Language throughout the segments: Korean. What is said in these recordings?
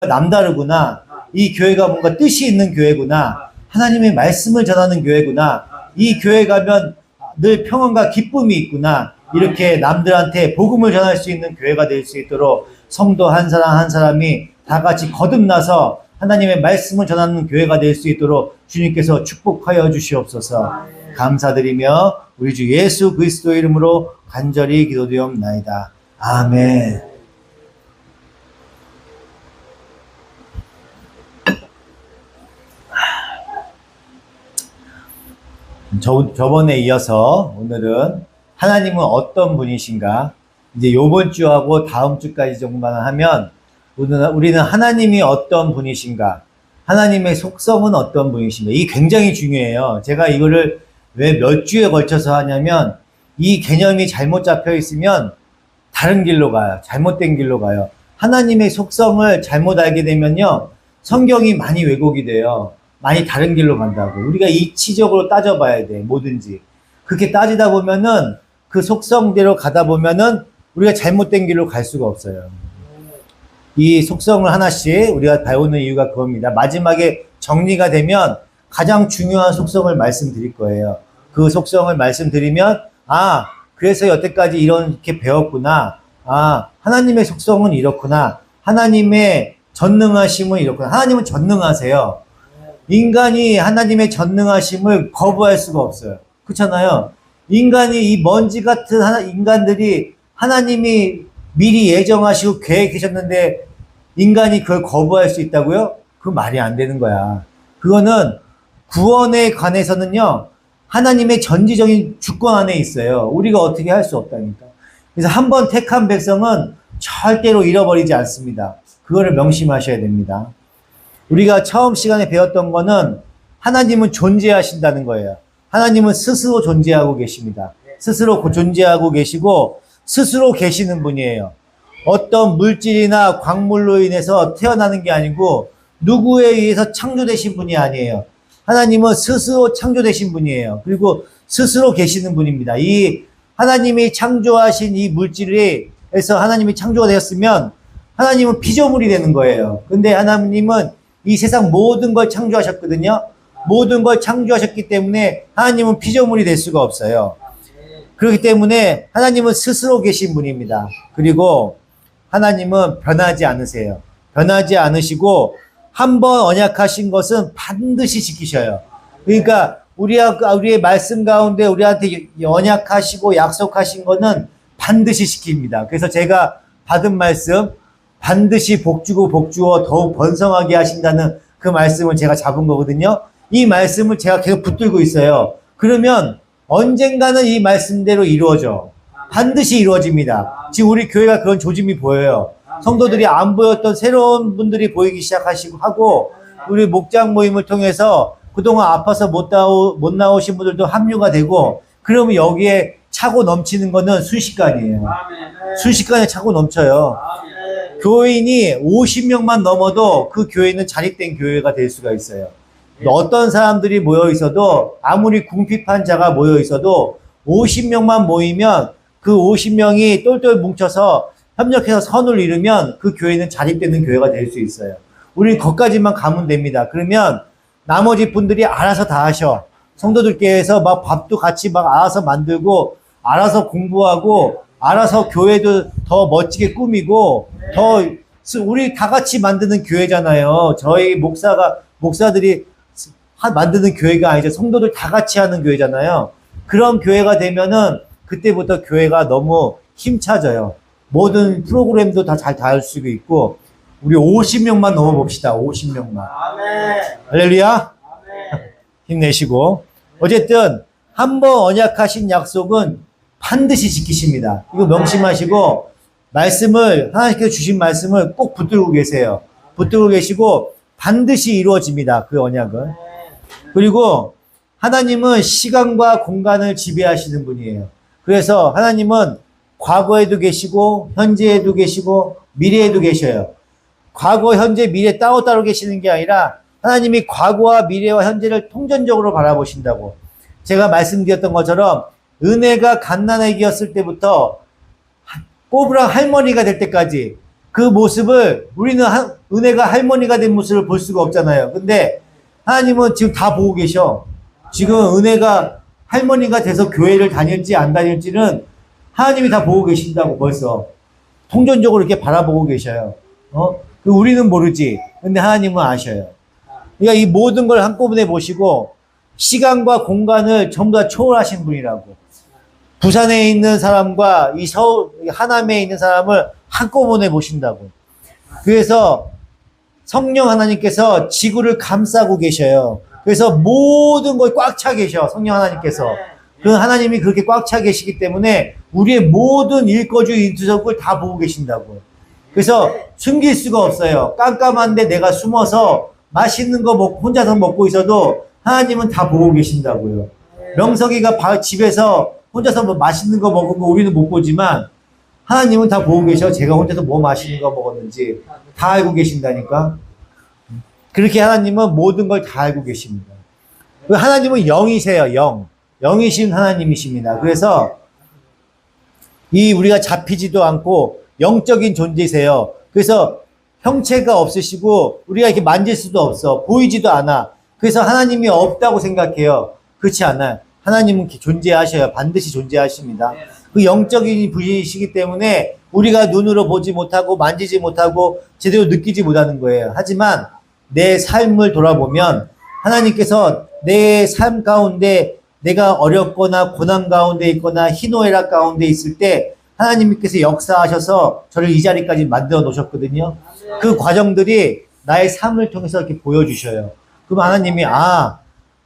남다르구나. 이 교회가 뭔가 뜻이 있는 교회구나. 하나님의 말씀을 전하는 교회구나. 이 교회 가면 늘 평안과 기쁨이 있구나. 이렇게 남들한테 복음을 전할 수 있는 교회가 될 수 있도록 성도 한 사람 한 사람이 다 같이 거듭나서 하나님의 말씀을 전하는 교회가 될 수 있도록 주님께서 축복하여 주시옵소서. 감사드리며 우리 주 예수 그리스도의 이름으로 간절히 기도드리옵나이다. 아멘. 저번에 이어서 오늘은 하나님은 어떤 분이신가? 이제 요번 주하고 다음 주까지 정도만 하면 우리는 하나님이 어떤 분이신가? 하나님의 속성은 어떤 분이신가? 이게 굉장히 중요해요. 제가 이거를 왜 몇 주에 걸쳐서 하냐면 이 개념이 잘못 잡혀 있으면 다른 길로 가요. 잘못된 길로 가요. 하나님의 속성을 잘못 알게 되면요. 성경이 많이 왜곡이 돼요. 많이 다른 길로 간다고. 우리가 이치적으로 따져봐야 돼. 뭐든지. 그렇게 따지다 보면은 그 속성대로 가다 보면은 우리가 잘못된 길로 갈 수가 없어요. 이 속성을 하나씩 우리가 배우는 이유가 그겁니다. 마지막에 정리가 되면 가장 중요한 속성을 말씀드릴 거예요. 그 속성을 말씀드리면 그래서 여태까지 이렇게 배웠구나. 하나님의 속성은 이렇구나. 하나님의 전능하심은 이렇구나. 하나님은 전능하세요. 인간이 하나님의 전능하심을 거부할 수가 없어요. 그렇잖아요. 인간이 이 먼지 같은 인간들이 하나님이 미리 예정하시고 계획하셨는데 인간이 그걸 거부할 수 있다고요? 그 말이 안 되는 거야. 그거는 구원에 관해서는요, 하나님의 전지적인 주권 안에 있어요. 우리가 어떻게 할 수 없다니까. 그래서 한번 택한 백성은 절대로 잃어버리지 않습니다. 그거를 명심하셔야 됩니다. 우리가 처음 시간에 배웠던 거는 하나님은 존재하신다는 거예요. 하나님은 스스로 존재하고 계십니다. 스스로 존재하고 계시고 스스로 계시는 분이에요. 어떤 물질이나 광물로 인해서 태어나는 게 아니고 누구에 의해서 창조되신 분이 아니에요. 하나님은 스스로 창조되신 분이에요. 그리고 스스로 계시는 분입니다. 이 하나님이 창조하신 이 물질에서 하나님이 창조가 되었으면 하나님은 피조물이 되는 거예요. 근데 하나님은 이 세상 모든 걸 창조하셨거든요. 모든 걸 창조하셨기 때문에 하나님은 피조물이 될 수가 없어요. 그렇기 때문에 하나님은 스스로 계신 분입니다. 그리고 하나님은 변하지 않으세요. 변하지 않으시고 한번 언약하신 것은 반드시 지키셔요. 그러니까 우리의 말씀 가운데 우리한테 언약하시고 약속하신 거는 반드시 지킵니다. 그래서 제가 받은 말씀, 반드시 복주고 복주어 더욱 번성하게 하신다는 그 말씀을 제가 잡은 거거든요. 이 말씀을 제가 계속 붙들고 있어요. 그러면 언젠가는 이 말씀대로 이루어져. 반드시 이루어집니다. 지금 우리 교회가 그런 조짐이 보여요. 성도들이 안 보였던 새로운 분들이 보이기 시작하시고 하고, 우리 목장 모임을 통해서 그동안 아파서 못 나오신 분들도 합류가 되고, 그러면 여기에 차고 넘치는 거는 순식간이에요. 순식간에 차고 넘쳐요. 교인이 50명만 넘어도 그 교회는 자립된 교회가 될 수가 있어요. 어떤 사람들이 모여 있어도, 아무리 궁핍한 자가 모여 있어도 50명만 모이면 그 50명이 똘똘 뭉쳐서 협력해서 선을 이루면 그 교회는 자립되는 교회가 될 수 있어요. 우리 거기까지만 가면 됩니다. 그러면 나머지 분들이 알아서 다 하셔. 성도들께서 막 밥도 같이 막 알아서 만들고, 알아서 공부하고, 알아서 교회도 더 멋지게 꾸미고, 우리 다 같이 만드는 교회잖아요. 저희 목사들이 만드는 교회가 아니죠. 성도들 다 같이 하는 교회잖아요. 그런 교회가 되면은 그때부터 교회가 너무 힘차져요. 모든 프로그램도 다 잘 할 수 있고, 우리 50명만 넘어봅시다. 50명만. 아멘. 할렐루야. 아멘. 힘내시고. 어쨌든 한번 언약하신 약속은 반드시 지키십니다. 이거 명심하시고, 하나님께서 주신 말씀을 꼭 붙들고 계세요. 붙들고 계시고 반드시 이루어집니다. 그 언약은. 그리고 하나님은 시간과 공간을 지배하시는 분이에요. 그래서 하나님은 과거에도 계시고 현재에도 계시고 미래에도 계셔요. 과거, 현재, 미래 따로따로 계시는 게 아니라 하나님이 과거와 미래와 현재를 통전적으로 바라보신다고. 제가 말씀드렸던 것처럼 은혜가 갓난아기였을 때부터 꼬부랑 할머니가 될 때까지 그 모습을 우리는 은혜가 할머니가 된 모습을 볼 수가 없잖아요. 근데 하나님은 지금 다 보고 계셔. 지금 은혜가 할머니가 돼서 교회를 다닐지 안 다닐지는 하나님이 다 보고 계신다고 벌써. 통전적으로 이렇게 바라보고 계셔요. 우리는 모르지. 근데 하나님은 아셔요. 그러니까 이 모든 걸 한꺼번에 보시고 시간과 공간을 전부 다 초월하신 분이라고. 부산에 있는 사람과 이 서울, 하남에 있는 사람을 한꺼번에 보신다고. 그래서 성령 하나님께서 지구를 감싸고 계셔요. 그래서 모든 걸 꽉 차 계셔, 성령 하나님께서. 그 하나님이 그렇게 꽉 차 계시기 때문에 우리의 모든 일거주 일투족을 다 보고 계신다고. 그래서 숨길 수가 없어요. 깜깜한데 내가 숨어서 맛있는 거 먹고 혼자서 먹고 있어도 하나님은 다 보고 계신다고요. 명석이가 집에서 혼자서 뭐 맛있는 거 먹은 거 우리는 못 보지만 하나님은 다 보고 계셔. 제가 혼자서 뭐 맛있는 거 먹었는지 다 알고 계신다니까. 그렇게 하나님은 모든 걸 다 알고 계십니다. 하나님은 영이세요. 영이신 하나님이십니다. 그래서 우리가 잡히지도 않고 영적인 존재세요. 그래서 형체가 없으시고 우리가 이렇게 만질 수도 없어. 보이지도 않아. 그래서 하나님이 없다고 생각해요. 그렇지 않아요. 하나님은 존재하셔요. 반드시 존재하십니다. 그 영적인 분이시기 때문에 우리가 눈으로 보지 못하고 만지지 못하고 제대로 느끼지 못하는 거예요. 하지만 내 삶을 돌아보면 하나님께서 내 삶 가운데 내가 어렵거나 고난 가운데 있거나 희노애락 가운데 있을 때 하나님께서 역사하셔서 저를 이 자리까지 만들어 놓으셨거든요. 그 과정들이 나의 삶을 통해서 이렇게 보여주셔요. 그럼 하나님이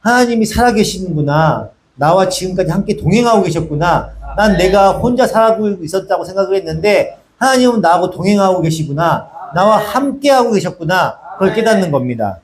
하나님이 살아계시는구나. 나와 지금까지 함께 동행하고 계셨구나. 난 내가 혼자 살아가고 있었다고 생각을 했는데 하나님은 나하고 동행하고 계시구나. 나와 함께하고 계셨구나. 그걸 깨닫는 겁니다.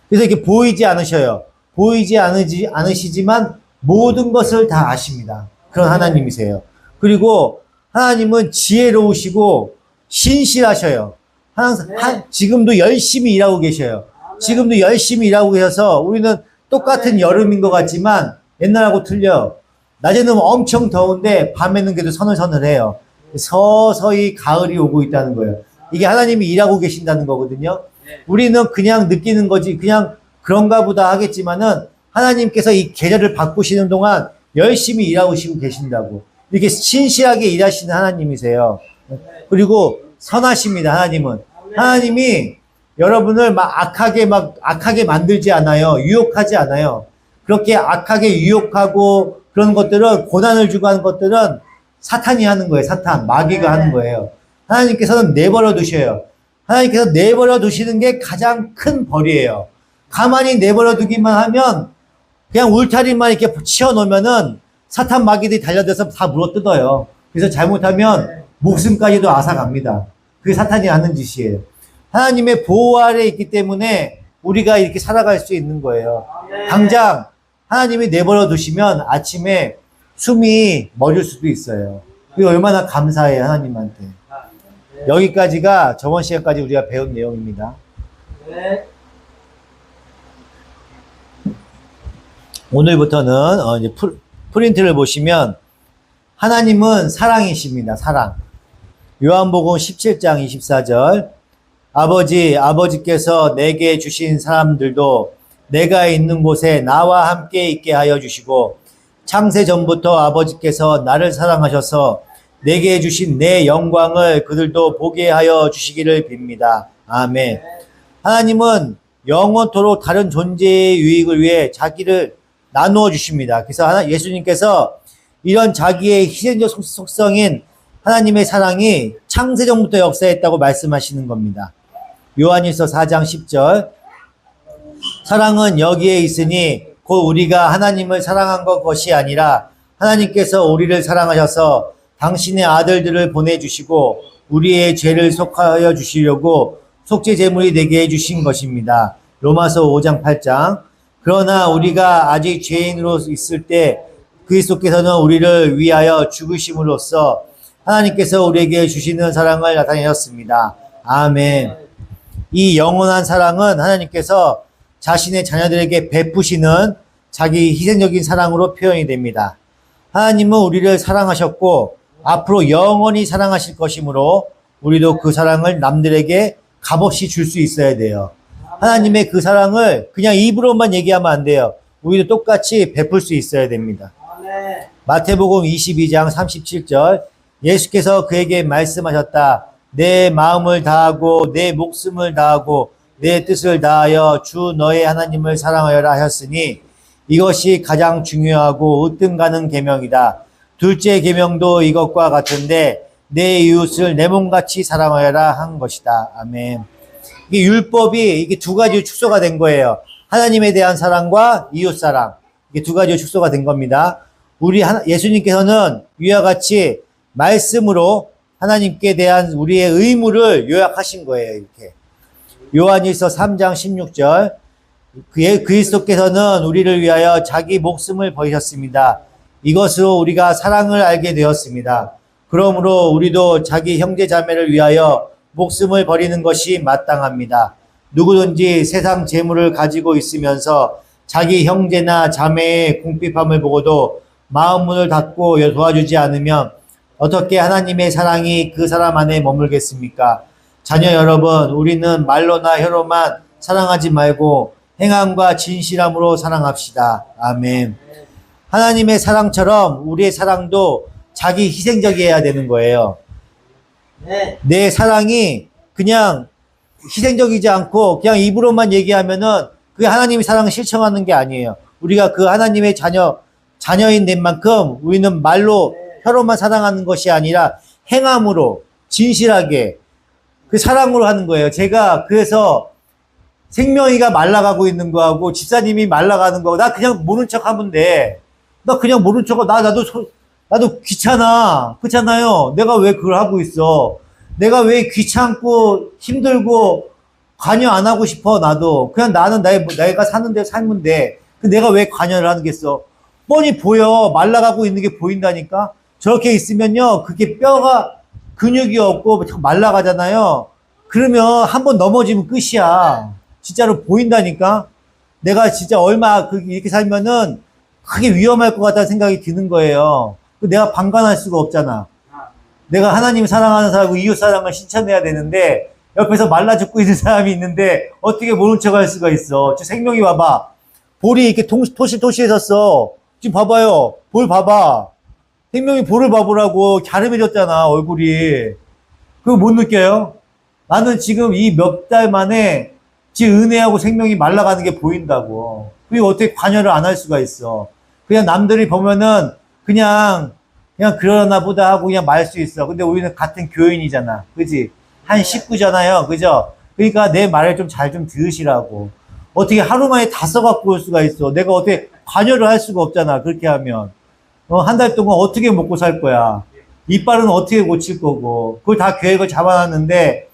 그래서 이렇게 보이지 않으셔요. 보이지 않으시지만 모든 것을 다 아십니다. 그런 하나님이세요. 그리고 하나님은 지혜로우시고 신실하셔요. 항상 지금도 열심히 일하고 계셔요. 지금도 열심히 일하고 계셔서 우리는 똑같은 여름인 것 같지만 옛날하고 틀려. 낮에는 엄청 더운데 밤에는 그래도 서늘서늘해요. 서서히 가을이 오고 있다는 거예요. 이게 하나님이 일하고 계신다는 거거든요. 우리는 그냥 느끼는 거지 그냥 그런가 보다 하겠지만은 하나님께서 이 계절을 바꾸시는 동안 열심히 일하고 계신다고. 이렇게 신실하게 일하시는 하나님이세요. 그리고 선하십니다. 하나님은. 하나님이 여러분을 악하게 만들지 않아요. 유혹하지 않아요. 그렇게 악하게 유혹하고 그런 것들은 고난을 주고 하는 것들은 사탄이 하는 거예요. 마귀가 하는 거예요. 하나님께서는 내버려 두셔요. 하나님께서 내버려 두시는 게 가장 큰 벌이에요. 가만히 내버려 두기만 하면 그냥 울타리만 이렇게 치워놓으면은 사탄 마귀들이 달려들어서 다 물어뜯어요. 그래서 잘못하면 목숨까지도 앗아갑니다. 그게 사탄이 하는 짓이에요. 하나님의 보호 아래 있기 때문에 우리가 이렇게 살아갈 수 있는 거예요. 당장 하나님이 내버려 두시면 아침에 숨이 멎을 수도 있어요. 그게 얼마나 감사해요, 하나님한테. 여기까지가 저번 시간까지 우리가 배운 내용입니다. 오늘부터는 이제 프린트를 보시면 하나님은 사랑이십니다. 사랑. 요한복음 17장 24절 아버지께서 내게 주신 사람들도 내가 있는 곳에 나와 함께 있게 하여 주시고 창세 전부터 아버지께서 나를 사랑하셔서 내게 주신 내 영광을 그들도 보게 하여 주시기를 빕니다. 아멘. 하나님은 영원토록 다른 존재의 유익을 위해 자기를 나누어 주십니다. 그래서 예수님께서 이런 자기의 희생적 속성인 하나님의 사랑이 창세전부터 역사했다고 말씀하시는 겁니다. 요한일서 4장 10절 사랑은 여기에 있으니 곧 우리가 하나님을 사랑한 것이 아니라 하나님께서 우리를 사랑하셔서 당신의 아들들을 보내주시고 우리의 죄를 속하여 주시려고 속죄 제물이 되게 해주신 것입니다. 로마서 5장 8장 그러나 우리가 아직 죄인으로 있을 때 그리스도께서는 우리를 위하여 죽으심으로써 하나님께서 우리에게 주시는 사랑을 나타내셨습니다. 아멘. 이 영원한 사랑은 하나님께서 자신의 자녀들에게 베푸시는 자기 희생적인 사랑으로 표현이 됩니다. 하나님은 우리를 사랑하셨고 앞으로 영원히 사랑하실 것이므로 우리도 그 사랑을 남들에게 값없이 줄 수 있어야 돼요. 하나님의 그 사랑을 그냥 입으로만 얘기하면 안 돼요. 우리도 똑같이 베풀 수 있어야 됩니다. 마태복음 22장 37절 예수께서 그에게 말씀하셨다. 내 마음을 다하고 내 목숨을 다하고 내 뜻을 다하여 주 너의 하나님을 사랑하여라 하셨으니 이것이 가장 중요하고 으뜸가는 계명이다. 둘째 계명도 이것과 같은데 내 이웃을 내 몸같이 사랑하여라 한 것이다. 아멘. 이게 율법이 이게 두 가지 축소가 된 거예요. 하나님에 대한 사랑과 이웃 사랑. 이게 두 가지 축소가 된 겁니다. 예수님께서는 이와 같이 말씀으로 하나님께 대한 우리의 의무를 요약하신 거예요. 이렇게. 요한일서 3장 16절 그리스도께서는 우리를 위하여 자기 목숨을 버리셨습니다. 이것으로 우리가 사랑을 알게 되었습니다. 그러므로 우리도 자기 형제 자매를 위하여 목숨을 버리는 것이 마땅합니다. 누구든지 세상 재물을 가지고 있으면서 자기 형제나 자매의 궁핍함을 보고도 마음 문을 닫고 도와주지 않으면 어떻게 하나님의 사랑이 그 사람 안에 머물겠습니까? 자녀 여러분, 우리는 말로나 혀로만 사랑하지 말고 행함과 진실함으로 사랑합시다. 아멘. 하나님의 사랑처럼 우리의 사랑도 자기 희생적이어야 되는 거예요. 내 사랑이 그냥 희생적이지 않고 그냥 입으로만 얘기하면은 그게 하나님의 사랑을 실천하는 게 아니에요. 우리가 그 하나님의 자녀인 된 만큼 우리는 말로 혀로만 사랑하는 것이 아니라 행함으로 진실하게 그 사랑으로 하는 거예요. 제가 그래서 생명이가 말라가고 있는 거하고 집사님이 말라가는 거하고 나 그냥 모른 척 하면 돼. 나 그냥 모른 척 하고 나도 귀찮아. 그렇잖아요. 내가 왜 그걸 하고 있어. 내가 왜 귀찮고 힘들고 관여 안 하고 싶어. 나도 그냥 나는 내가 사는 데 살면 돼. 내가 왜 관여를 하겠어. 뻔히 보여. 말라가고 있는 게 보인다니까. 저렇게 있으면요 그게 뼈가 근육이 없고 말라가잖아요. 그러면 한번 넘어지면 끝이야. 진짜로 보인다니까. 내가 진짜 얼마 이렇게 살면은 크게 위험할 것 같다는 생각이 드는 거예요. 내가 방관할 수가 없잖아. 내가 하나님을 사랑하는 사람이고 이웃 사랑을 실천해야 되는데 옆에서 말라 죽고 있는 사람이 있는데 어떻게 모른 척 할 수가 있어. 저 생명이 봐봐. 볼이 이렇게 토실토실해졌어. 지금 봐봐요. 볼 봐봐. 생명이 볼을 봐보라고 갸름해졌잖아, 얼굴이. 그거 못 느껴요? 나는 지금 이 몇 달 만에 지 은혜하고 생명이 말라가는 게 보인다고. 그게 어떻게 관여를 안 할 수가 있어. 그냥 남들이 보면은 그냥 그러나 보다 하고 그냥 말 수 있어. 근데 우리는 같은 교인이잖아. 그지? 한 식구잖아요. 그죠? 그러니까 내 말을 좀 잘 좀 들으시라고. 어떻게 하루 만에 다 써갖고 올 수가 있어. 내가 어떻게 관여를 할 수가 없잖아. 그렇게 하면. 한 달 동안 어떻게 먹고 살 거야? 이빨은 어떻게 고칠 거고? 그걸 다 계획을 잡아놨는데,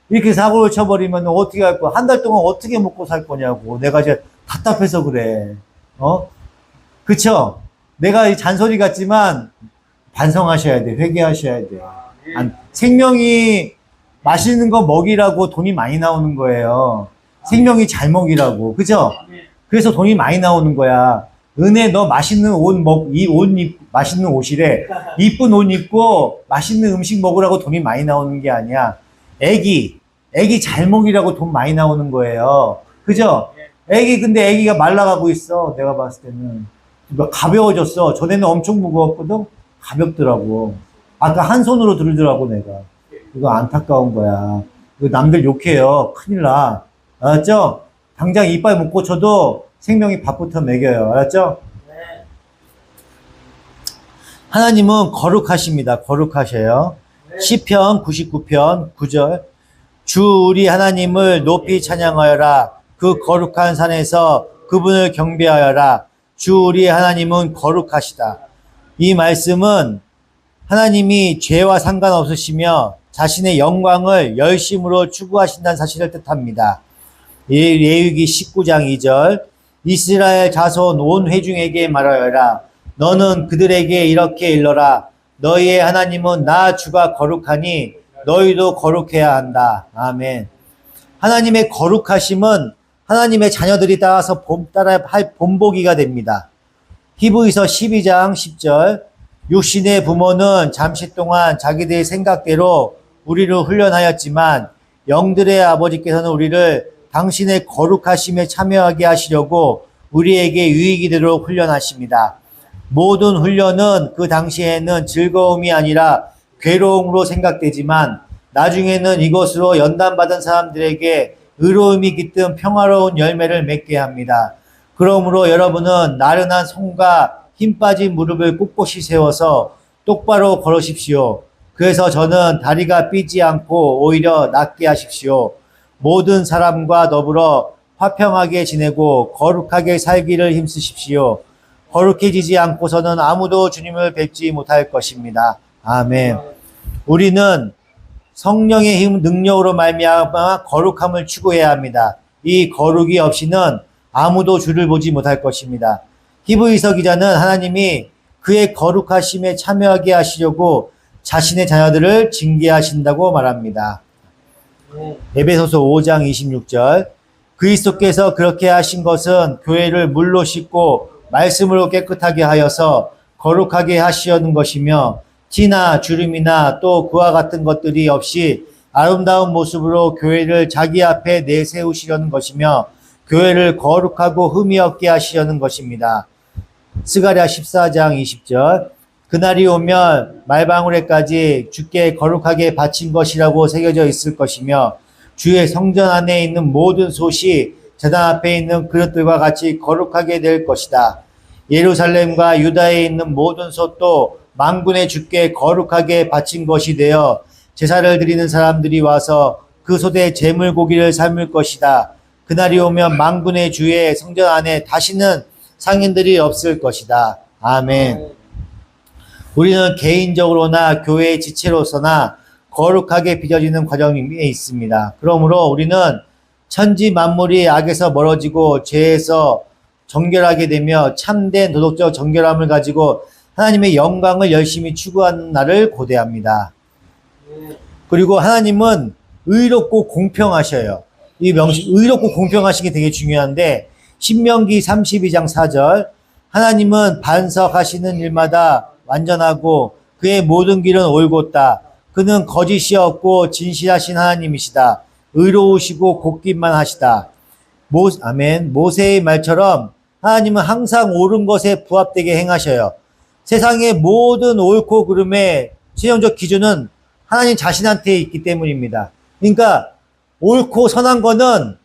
이렇게 사고를 쳐버리면 어떻게 할 거야? 한 달 동안 어떻게 먹고 살 거냐고. 내가 이제 답답해서 그래. 그쵸? 내가 이 잔소리 같지만, 반성하셔야 돼. 회개하셔야 돼. 생명이 맛있는 거 먹이라고 돈이 많이 나오는 거예요. 생명이 잘 먹이라고. 그죠? 그래서 돈이 많이 나오는 거야. 은혜, 너 맛있는 맛있는 옷이래. 이쁜 옷 입고 맛있는 음식 먹으라고 돈이 많이 나오는 게 아니야. 애기 잘 먹이라고 돈 많이 나오는 거예요. 그죠? 근데 애기가 말라가고 있어. 내가 봤을 때는. 가벼워졌어. 전에는 엄청 무거웠거든? 가볍더라고. 아까 한 손으로 들더라고, 내가. 이거 안타까운 거야. 이거 남들 욕해요. 큰일 나. 알았죠? 당장 이빨 못 고쳐도 생명이 밥부터 먹여요. 알았죠? 네. 하나님은 거룩하십니다. 거룩하셔요. 네. 시편 99편 9절 주 우리 하나님을 높이 찬양하여라. 그 거룩한 산에서 그분을 경배하여라. 주 우리 하나님은 거룩하시다. 이 말씀은 하나님이 죄와 상관없으시며 자신의 영광을 열심으로 추구하신다는 사실을 뜻합니다. 레위기 19장 2절 이스라엘 자손 온 회중에게 말하여라. 너는 그들에게 이렇게 일러라. 너희의 하나님은 나 주가 거룩하니 너희도 거룩해야 한다. 아멘. 하나님의 거룩하심은 하나님의 자녀들이 따라서 따라 할 본보기가 됩니다. 히브리서 12장 10절 육신의 부모는 잠시 동안 자기들의 생각대로 우리를 훈련하였지만 영들의 아버지께서는 우리를 당신의 거룩하심에 참여하게 하시려고 우리에게 유익이 되도록 훈련하십니다. 모든 훈련은 그 당시에는 즐거움이 아니라 괴로움으로 생각되지만 나중에는 이것으로 연단받은 사람들에게 의로움이 깃든 평화로운 열매를 맺게 합니다. 그러므로 여러분은 나른한 손과 힘 빠진 무릎을 꼿꼿이 세워서 똑바로 걸으십시오. 그래서 저는 다리가 삐지 않고 오히려 낫게 하십시오. 모든 사람과 더불어 화평하게 지내고 거룩하게 살기를 힘쓰십시오. 거룩해지지 않고서는 아무도 주님을 뵙지 못할 것입니다. 아멘. 우리는 성령의 힘 능력으로 말미암아 거룩함을 추구해야 합니다. 이 거룩이 없이는 아무도 주를 보지 못할 것입니다. 히브리서 기자는 하나님이 그의 거룩하심에 참여하게 하시려고 자신의 자녀들을 징계하신다고 말합니다. 에베소서 5장 26절 그리스도께서 그렇게 하신 것은 교회를 물로 씻고 말씀으로 깨끗하게 하여서 거룩하게 하시려는 것이며 티나 주름이나 또 그와 같은 것들이 없이 아름다운 모습으로 교회를 자기 앞에 내세우시려는 것이며 교회를 거룩하고 흠이 없게 하시려는 것입니다. 스가랴 14장 20절 그날이 오면 말방울에까지 주께 거룩하게 바친 것이라고 새겨져 있을 것이며 주의 성전 안에 있는 모든 솥이 제단 앞에 있는 그릇들과 같이 거룩하게 될 것이다. 예루살렘과 유다에 있는 모든 솥도 만군의 주께 거룩하게 바친 것이 되어 제사를 드리는 사람들이 와서 그 솥에 제물 고기를 삶을 것이다. 그날이 오면 만군의 주의 성전 안에 다시는 상인들이 없을 것이다. 아멘. 우리는 개인적으로나 교회의 지체로서나 거룩하게 빚어지는 과정에 있습니다. 그러므로 우리는 천지 만물이 악에서 멀어지고 죄에서 정결하게 되며 참된 도덕적 정결함을 가지고 하나님의 영광을 열심히 추구하는 날을 고대합니다. 그리고 하나님은 의롭고 공평하셔요. 이 의롭고 공평하신 게 되게 중요한데 신명기 32장 4절 하나님은 반석하시는 일마다 완전하고 그의 모든 길은 올곧다. 그는 거짓이 없고 진실하신 하나님이시다. 의로우시고 곱기만 하시다. 아멘. 모세의 말처럼 하나님은 항상 옳은 것에 부합되게 행하셔요. 세상의 모든 옳고 그름의 최종적 기준은 하나님 자신한테 있기 때문입니다. 그러니까 옳고 선한 거는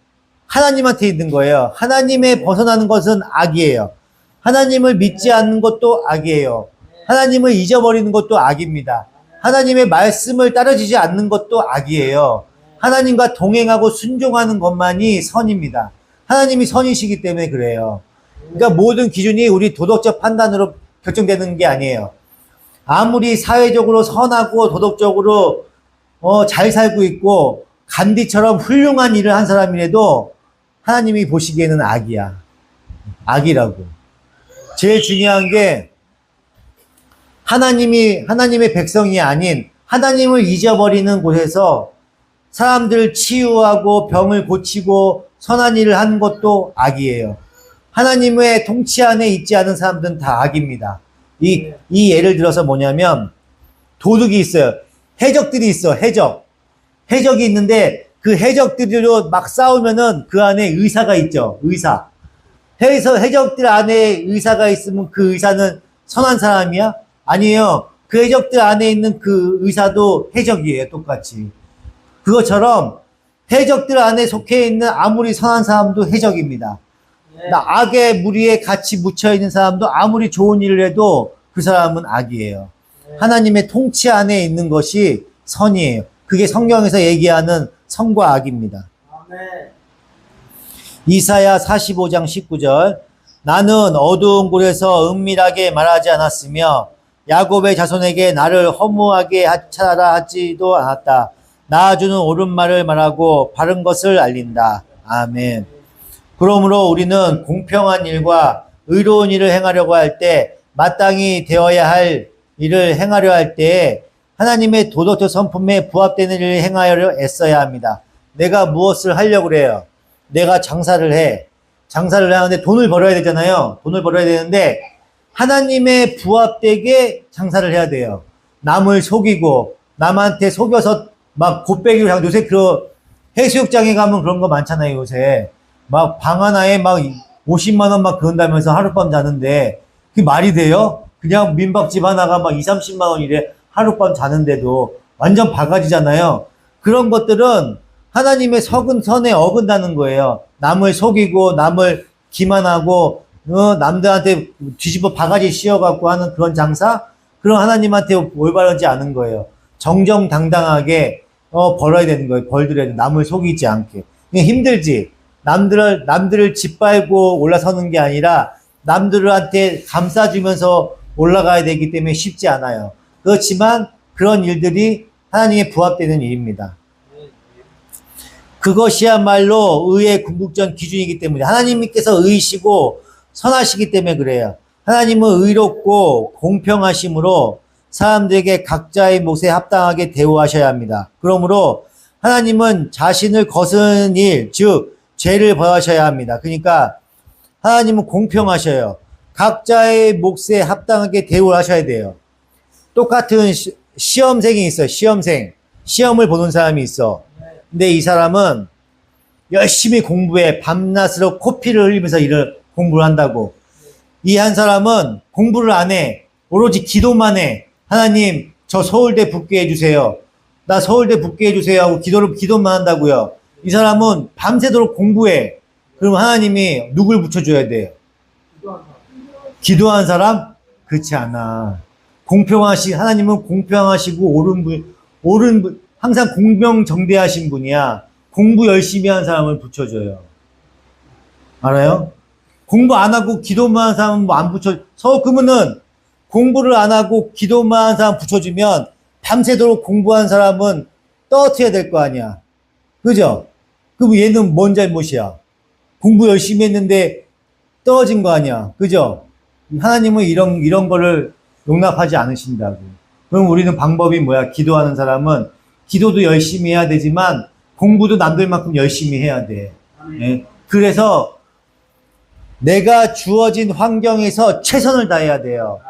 하나님한테 있는 거예요. 하나님에 벗어나는 것은 악이에요. 하나님을 믿지 않는 것도 악이에요. 하나님을 잊어버리는 것도 악입니다. 하나님의 말씀을 따르지 않는 것도 악이에요. 하나님과 동행하고 순종하는 것만이 선입니다. 하나님이 선이시기 때문에 그래요. 그러니까 모든 기준이 우리 도덕적 판단으로 결정되는 게 아니에요. 아무리 사회적으로 선하고 도덕적으로 잘 살고 있고 간디처럼 훌륭한 일을 한 사람이라도 하나님이 보시기에는 악이야. 악이라고. 제일 중요한 게 하나님의 백성이 아닌 하나님을 잊어버리는 곳에서 사람들을 치유하고 병을 고치고 선한 일을 하는 것도 악이에요. 하나님의 통치 안에 있지 않은 사람들은 다 악입니다. 이 예를 들어서 뭐냐면 도둑이 있어요. 해적들이 있어. 해적이 있는데 그 해적들로 막 싸우면은 그 안에 의사가 있죠. 의사. 해적들 안에 의사가 있으면 그 의사는 선한 사람이야? 아니에요. 그 해적들 안에 있는 그 의사도 해적이에요. 똑같이. 그것처럼 해적들 안에 속해 있는 아무리 선한 사람도 해적입니다. 악의 무리에 같이 묻혀있는 사람도 아무리 좋은 일을 해도 그 사람은 악이에요. 하나님의 통치 안에 있는 것이 선이에요. 그게 성경에서 얘기하는 선과 악입니다. 이사야 45장 19절 나는 어두운 곳에서 은밀하게 말하지 않았으며 야곱의 자손에게 나를 허무하게 하라 하지도 않았다. 나아주는 옳은 말을 말하고 바른 것을 알린다. 아멘. 그러므로 우리는 공평한 일과 의로운 일을 행하려고 할 때 마땅히 되어야 할 일을 행하려 할 때에 하나님의 도덕적 성품에 부합되는 일을 행하려 애써야 합니다. 내가 무엇을 하려고 그래요? 내가 장사를 해. 장사를 하는데 돈을 벌어야 되잖아요. 돈을 벌어야 되는데 하나님의 부합되게 장사를 해야 돼요. 남을 속이고 남한테 속여서 막 곱빼기로 요새 해수욕장에 가면 그런 거 많잖아요, 요새. 막 방 하나에 막 50만 원 막 그런다면서 하룻밤 자는데, 그게 말이 돼요? 그냥 민박집 하나가 막 2, 30만 원이래. 하룻밤 자는데도 완전 바가지잖아요. 그런 것들은 하나님의 석은 선에 어긋나는 거예요. 남을 속이고, 남을 기만하고, 남들한테 뒤집어 바가지 씌워갖고 하는 그런 장사? 그런 하나님한테 올바르지 않은 거예요. 정정당당하게, 벌어야 되는 거예요. 벌들어야 돼. 남을 속이지 않게. 그냥 힘들지. 남들을 짓밟고 올라서는 게 아니라 남들한테 감싸주면서 올라가야 되기 때문에 쉽지 않아요. 그렇지만 그런 일들이 하나님의 부합되는 일입니다. 그것이야말로 의의 궁극적 기준이기 때문에 하나님께서 의이시고 선하시기 때문에 그래요. 하나님은 의롭고 공평하심으로 사람들에게 각자의 몫에 합당하게 대우하셔야 합니다. 그러므로 하나님은 자신을 거스른 일, 즉 죄를 벌하셔야 합니다. 그러니까 하나님은 공평하셔요. 각자의 몫에 합당하게 대우하셔야 돼요. 똑같은 시험생이 있어요. 시험생. 시험을 보는 사람이 있어. 근데 이 사람은 열심히 공부해. 밤낮으로 코피를 흘리면서 공부를 한다고. 이 한 사람은 공부를 안 해. 오로지 기도만 해. 하나님, 저 서울대 붙게 해주세요. 나 서울대 붙게 해주세요 하고 기도만 한다고요. 이 사람은 밤새도록 공부해. 그럼 하나님이 누굴 붙여줘야 돼요? 기도한 사람? 그렇지 않아. 하나님은 공평하시고 옳은 분, 항상 공명정대하신 분이야. 공부 열심히 한 사람을 붙여줘요. 알아요? 공부 안 하고 기도만 한 사람은 뭐 안 그러면은 공부를 안 하고 기도만 한 사람 붙여주면 밤새도록 공부한 사람은 떨어뜨려야 될 거 아니야. 그죠? 그럼 얘는 뭔 잘못이야? 공부 열심히 했는데 떨어진 거 아니야. 그죠? 하나님은 이런 거를 용납하지 않으신다고. 그럼 우리는 방법이 뭐야? 기도하는 사람은 기도도 열심히 해야 되지만 공부도 남들만큼 열심히 해야 돼. 네? 그래서 내가 주어진 환경에서 최선을 다해야 돼요.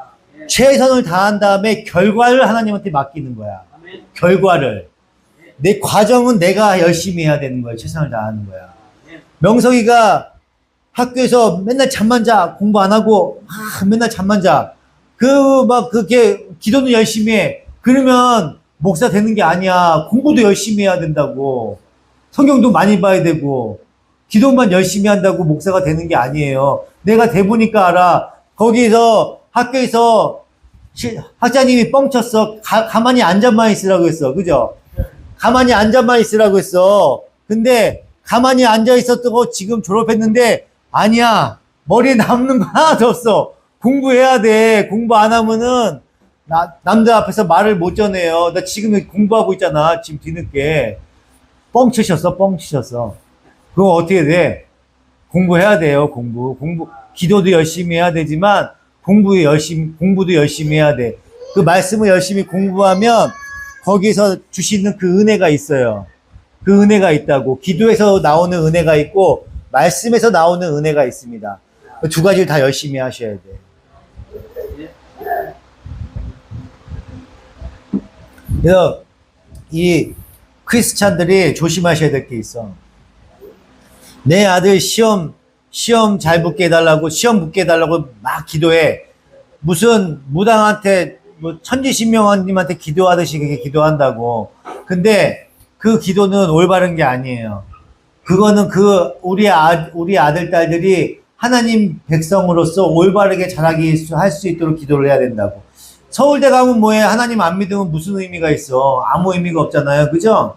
최선을 다한 다음에 결과를 하나님한테 맡기는 거야. 결과를. 내 과정은 내가 열심히 해야 되는 거야. 최선을 다하는 거야. 명석이가 학교에서 맨날 잠만 자. 공부 안 하고 맨날 잠만 자. 그렇게 기도는 열심히 해. 그러면 목사 되는 게 아니야. 공부도 열심히 해야 된다고. 성경도 많이 봐야 되고. 기도만 열심히 한다고 목사가 되는 게 아니에요. 내가 돼보니까 알아. 거기서 학교에서 학자님이 뻥쳤어. 가만히 앉아만 있으라고 했어. 그죠? 가만히 앉아만 있으라고 했어. 근데 가만히 앉아 있었다고 지금 졸업했는데 아니야. 머리에 남는 거 하나도 없어. 공부해야 돼. 공부 안 하면은 남들 앞에서 말을 못 전해요. 나 지금 공부하고 있잖아. 지금 뒤늦게. 뻥치셨어. 그럼 어떻게 돼? 공부해야 돼요. 공부. 기도도 열심히 해야 되지만 공부도 열심히 해야 돼. 그 말씀을 열심히 공부하면 거기서 주시는 그 은혜가 있어요. 그 은혜가 있다고. 기도에서 나오는 은혜가 있고 말씀에서 나오는 은혜가 있습니다. 두 가지를 다 열심히 하셔야 돼. 그래서 이 크리스찬들이 조심하셔야 될 게 있어. 내 아들 시험 잘 붙게 해달라고, 시험 붙게 해달라고 막 기도해. 무슨 무당한테, 천지신명님한테 기도하듯이 그렇게 기도한다고. 근데 그 기도는 올바른 게 아니에요. 그거는 우리 아들, 딸들이 하나님 백성으로서 올바르게 자라게 할 수 있도록 기도를 해야 된다고. 서울대 가면 뭐해? 하나님 안 믿으면 무슨 의미가 있어? 아무 의미가 없잖아요. 그죠?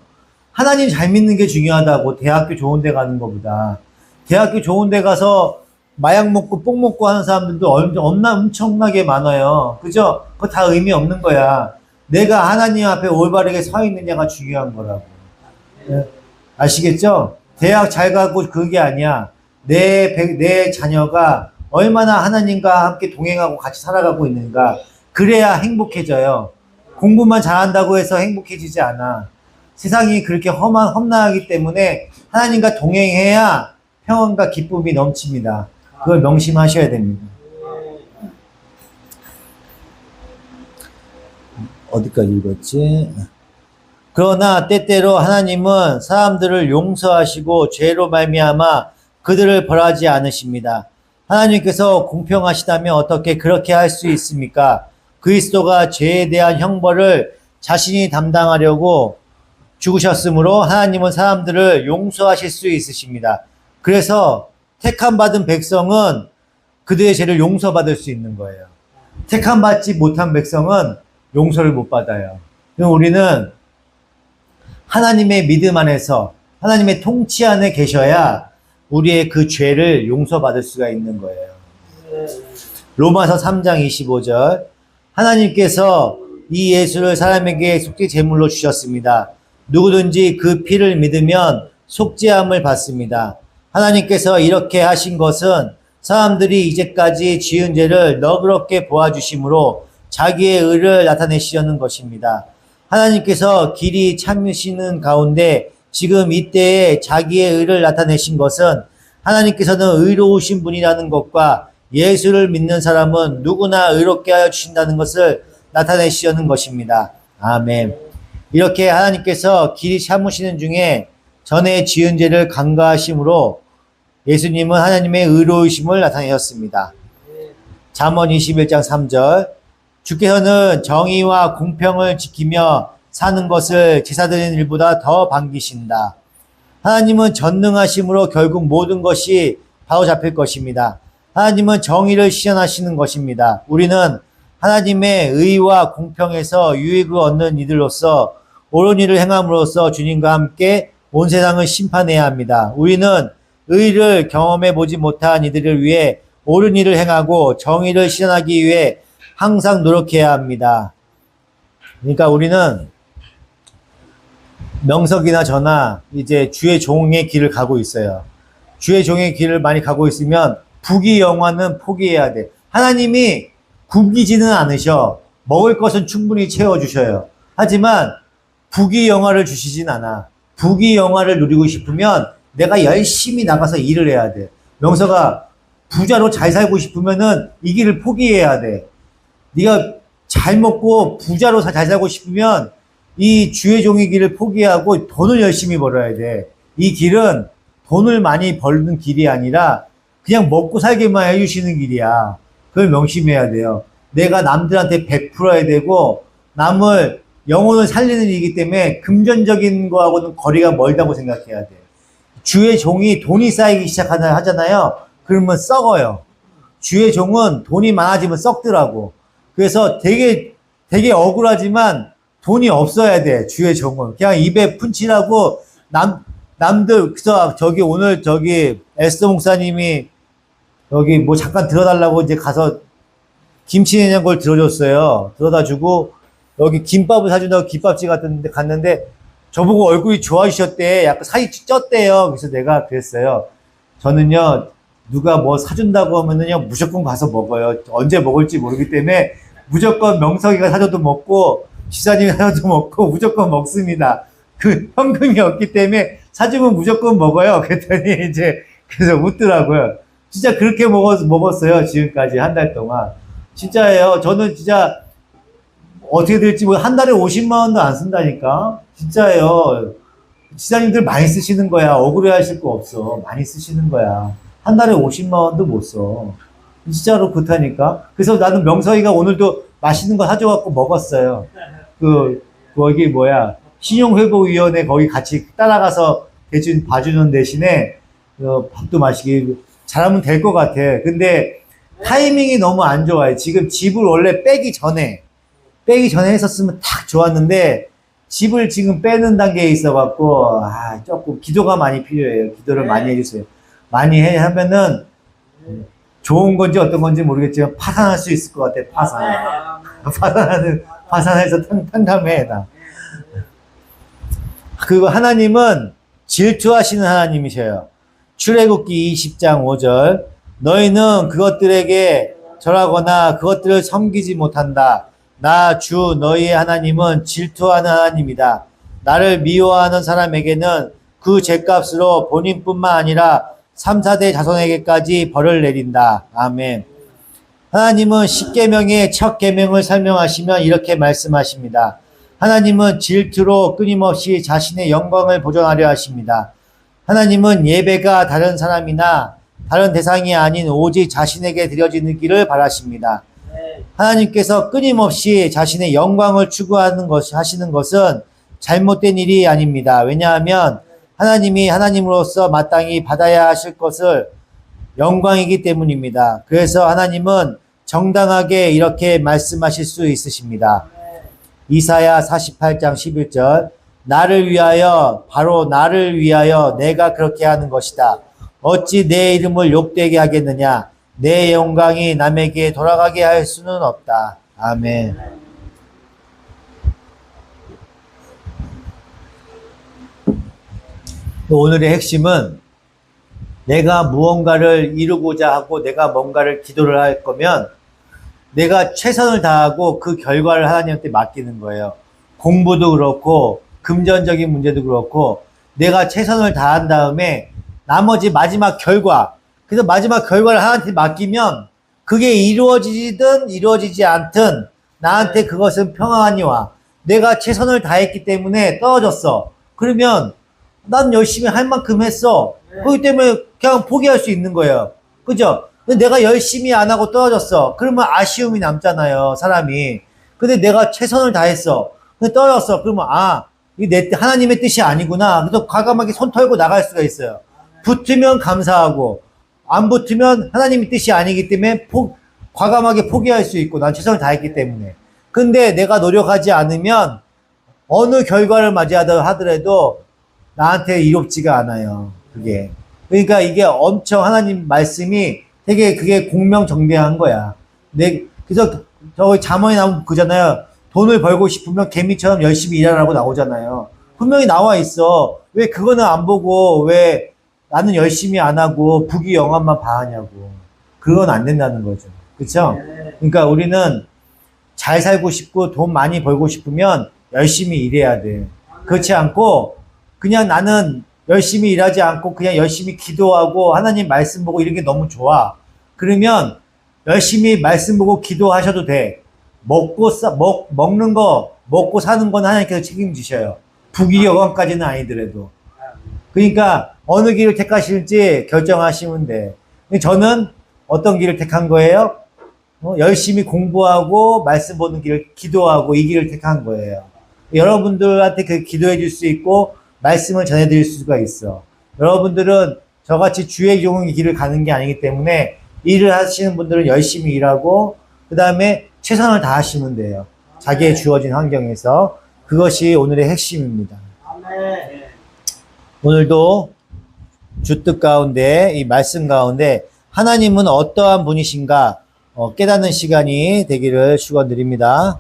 하나님 잘 믿는 게 중요하다고. 대학교 좋은 데 가는 것보다. 대학교 좋은 데 가서 마약 먹고 뽕 먹고 하는 사람들도 엄청나게 많아요. 그죠? 그거 다 의미 없는 거야. 내가 하나님 앞에 올바르게 서 있느냐가 중요한 거라고. 아시겠죠? 대학 잘 가고 그게 아니야. 내 자녀가 얼마나 하나님과 함께 동행하고 같이 살아가고 있는가. 그래야 행복해져요. 공부만 잘한다고 해서 행복해지지 않아. 세상이 그렇게 험난하기 때문에 하나님과 동행해야 평안과 기쁨이 넘칩니다. 그걸 명심하셔야 됩니다. 어디까지 읽었지? 그러나 때때로 하나님은 사람들을 용서하시고 죄로 말미암아 그들을 벌하지 않으십니다. 하나님께서 공평하시다면 어떻게 그렇게 할 수 있습니까? 그리스도가 죄에 대한 형벌을 자신이 담당하려고 죽으셨으므로 하나님은 사람들을 용서하실 수 있으십니다. 그래서 택함 받은 백성은 그들의 죄를 용서받을 수 있는 거예요. 택함 받지 못한 백성은 용서를 못 받아요. 우리는 하나님의 믿음 안에서 하나님의 통치 안에 계셔야 우리의 그 죄를 용서받을 수가 있는 거예요. 로마서 3장 25절 하나님께서 이 예수를 사람에게 속죄 제물로 주셨습니다. 누구든지 그 피를 믿으면 속죄함을 받습니다. 하나님께서 이렇게 하신 것은 사람들이 이제까지 지은 죄를 너그럽게 보아주심으로 자기의 의를 나타내시려는 것입니다. 하나님께서 길이 참으시는 가운데 지금 이때에 자기의 의를 나타내신 것은 하나님께서는 의로우신 분이라는 것과 예수를 믿는 사람은 누구나 의롭게 하여 주신다는 것을 나타내시려는 것입니다. 아멘. 이렇게 하나님께서 길이 참으시는 중에 전에 지은 죄를 간과하심으로 예수님은 하나님의 의로우심을 나타내셨습니다. 잠언 21장 3절 주께서는 정의와 공평을 지키며 사는 것을 제사드리는 일보다 더 반기신다. 하나님은 전능하심으로 결국 모든 것이 바로 잡힐 것입니다. 하나님은 정의를 실현하시는 것입니다. 우리는 하나님의 의와 공평에서 유익을 얻는 이들로서 옳은 일을 행함으로써 주님과 함께 온 세상을 심판해야 합니다. 우리는 의를 경험해 보지 못한 이들을 위해 옳은 일을 행하고 정의를 실현하기 위해 항상 노력해야 합니다. 그러니까 우리는 명석이나 저나 이제 주의 종의 길을 가고 있어요. 주의 종의 길을 많이 가고 있으면 부귀영화는 포기해야 돼. 하나님이 굶기지는 않으셔. 먹을 것은 충분히 채워주셔요. 하지만 부귀영화를 주시진 않아. 부귀영화를 누리고 싶으면 내가 열심히 나가서 일을 해야 돼. 명석아, 부자로 잘 살고 싶으면은 이 길을 포기해야 돼. 네가 잘 먹고 부자로 잘 살고 싶으면 이 주의 종의 길을 포기하고 돈을 열심히 벌어야 돼. 이 길은 돈을 많이 벌는 길이 아니라 그냥 먹고 살게만 해주시는 길이야. 그걸 명심해야 돼요. 내가 남들한테 베풀어야 되고 남을 영혼을 살리는 일이기 때문에 금전적인 거하고는 거리가 멀다고 생각해야 돼. 주의 종이 돈이 쌓이기 하잖아요. 그러면 썩어요. 주의 종은 돈이 많아지면 썩더라고. 그래서 되게 억울하지만 돈이 없어야 돼, 주의 종은. 그냥 입에 푼칠하고, 남들, 그래서 오늘 에스더 목사님이 여기 뭐 잠깐 들어달라고 이제 가서 김치 냉장고를 들어줬어요. 들어다 주고, 여기 김밥을 사준다고 김밥집 갔는데, 저보고 얼굴이 좋아지셨대. 약간 살이 쪘대요. 그래서 내가 그랬어요. 저는요, 누가 뭐 사준다고 하면은요, 무조건 가서 먹어요. 언제 먹을지 모르기 때문에 무조건 명석이가 사줘도 먹고, 지사님이 사줘도 먹고, 무조건 먹습니다. 그 현금이 없기 때문에 사주면 무조건 먹어요. 그랬더니 이제, 그래서 웃더라고요. 진짜 그렇게 먹었어요. 지금까지 한 달 동안. 진짜예요. 저는 진짜 어떻게 될지 한 달에 50만 원도 안 쓴다니까. 진짜예요. 지사님들 많이 쓰시는 거야. 억울해 하실 거 없어. 많이 쓰시는 거야. 한 달에 50만 원도 못 써. 진짜로 그렇다니까. 그래서 나는 명석이가 오늘도 맛있는 거 사줘갖고 먹었어요. 거기 신용회복위원회 거기 같이 따라가서 대신 봐주는 대신에, 밥도 맛있게 잘하면 될 것 같아. 근데 타이밍이 너무 안 좋아요. 지금 집을 원래 빼기 전에 했었으면 딱 좋았는데, 집을 지금 빼는 단계에 있어갖고, 조금 기도가 많이 필요해요. 기도를 많이 해주세요. 많이 하면은, 좋은 건지 어떤 건지 모르겠지만, 파산할 수 있을 것 같아, 파산해서 탕감해, 나. 그리고 하나님은 질투하시는 하나님이셔요. 출애굽기 20장 5절. 너희는 그것들에게 절하거나 그것들을 섬기지 못한다. 나 주 너희의 하나님은 질투하는 하나님이다. 나를 미워하는 사람에게는 그 죄값으로 본인뿐만 아니라 3, 4대 자손에게까지 벌을 내린다. 아멘. 하나님은 십계명의 첫 계명을 설명하시면 이렇게 말씀하십니다. 하나님은 질투로 끊임없이 자신의 영광을 보존하려 하십니다. 하나님은 예배가 다른 사람이나 다른 대상이 아닌 오직 자신에게 드려지는 길을 바라십니다. 하나님께서 끊임없이 자신의 영광을 하시는 것은 잘못된 일이 아닙니다. 왜냐하면 하나님이 하나님으로서 마땅히 받아야 하실 것을 영광이기 때문입니다. 그래서 하나님은 정당하게 이렇게 말씀하실 수 있으십니다. 이사야 48장 11절 나를 위하여 바로 나를 위하여 내가 그렇게 하는 것이다. 어찌 내 이름을 욕되게 하겠느냐. 내 영광이 남에게 돌아가게 할 수는 없다. 아멘. 오늘의 핵심은 내가 무언가를 이루고자 하고 내가 뭔가를 기도를 할 거면 내가 최선을 다하고 그 결과를 하나님한테 맡기는 거예요. 공부도 그렇고 금전적인 문제도 그렇고 내가 최선을 다한 다음에 나머지 마지막 결과, 그래서 마지막 결과를 하나님한테 맡기면 그게 이루어지든 이루어지지 않든 나한테 그것은 평안이 와. 내가 최선을 다했기 때문에 떨어졌어. 그러면 난 열심히 할 만큼 했어. 그렇기 때문에 그냥 포기할 수 있는 거예요. 그죠? 근데 내가 열심히 안 하고 떨어졌어. 그러면 아쉬움이 남잖아요, 사람이. 근데 내가 최선을 다했어. 근데 떨어졌어. 그러면 이게 하나님의 뜻이 아니구나. 그래서 과감하게 손 털고 나갈 수가 있어요. 붙으면 감사하고 안 붙으면 하나님의 뜻이 아니기 때문에 과감하게 포기할 수 있고 난 최선을 다했기 때문에. 근데 내가 노력하지 않으면 어느 결과를 하더라도 나한테 이롭지가 않아요. 그게. 그러니까 이게 엄청 하나님 말씀이 되게 그게 공명정대한 거야. 그래서 저기 잠언에 나오면 그잖아요. 돈을 벌고 싶으면 개미처럼 열심히 일하라고 나오잖아요. 분명히 나와 있어. 왜 그거는 안 보고 왜 나는 열심히 안 하고 부귀 영화만 봐하냐고. 그건 안 된다는 거죠. 그렇죠? 그러니까 우리는 잘 살고 싶고 돈 많이 벌고 싶으면 열심히 일해야 돼. 그렇지 않고 그냥 나는 열심히 일하지 않고 그냥 열심히 기도하고 하나님 말씀 보고 이런 게 너무 좋아. 그러면 열심히 말씀 보고 기도하셔도 돼. 먹는 거, 먹고 사는 건 하나님께서 책임지셔요. 부귀 영화까지는 아니더라도. 그러니까 어느 길을 택하실지 결정하시면 돼. 저는 어떤 길을 택한 거예요? 열심히 공부하고 말씀 보는 길을 기도하고 이 길을 택한 거예요. 여러분들한테 그 기도해 줄 수 있고 말씀을 전해드릴 수가 있어. 여러분들은 저같이 주의 종의 길을 가는 게 아니기 때문에 일을 하시는 분들은 열심히 일하고 그 다음에 최선을 다하시면 돼요. 자기의 주어진 환경에서. 그것이 오늘의 핵심입니다. 오늘도 주뜻 가운데 이 말씀 가운데 하나님은 어떠한 분이신가 깨닫는 시간이 되기를 축원드립니다.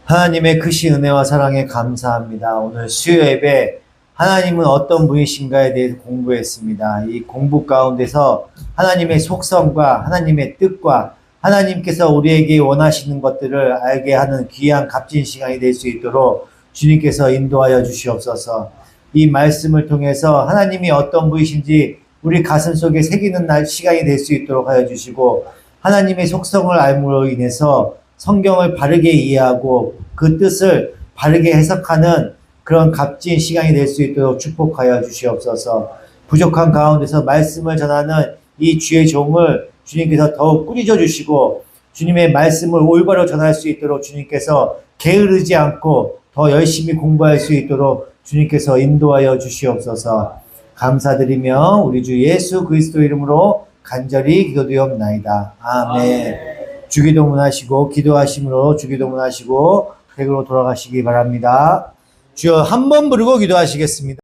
하나님의 크신 은혜와 사랑에 감사합니다. 오늘 수요 예배 하나님은 어떤 분이신가에 대해서 공부했습니다. 이 공부 가운데서 하나님의 속성과 하나님의 뜻과 하나님께서 우리에게 원하시는 것들을 알게 하는 귀한 값진 시간이 될 수 있도록 주님께서 인도하여 주시옵소서. 이 말씀을 통해서 하나님이 어떤 분이신지 우리 가슴 속에 새기는 시간이 될 수 있도록 하여 주시고 하나님의 속성을 알므로 인해서 성경을 바르게 이해하고 그 뜻을 바르게 해석하는 그런 값진 시간이 될 수 있도록 축복하여 주시옵소서. 부족한 가운데서 말씀을 전하는 이 주의 종을 주님께서 더욱 꾸리져 주시고 주님의 말씀을 올바로 전할 수 있도록 주님께서 게으르지 않고 더 열심히 공부할 수 있도록 주님께서 인도하여 주시옵소서. 감사드리며 우리 주 예수 그리스도 이름으로 간절히 기도드리옵나이다. 아멘. 주기도문 하시고 기도하심으로 주기도문 하시고 댁으로 돌아가시기 바랍니다. 주여 한 번 부르고 기도하시겠습니다.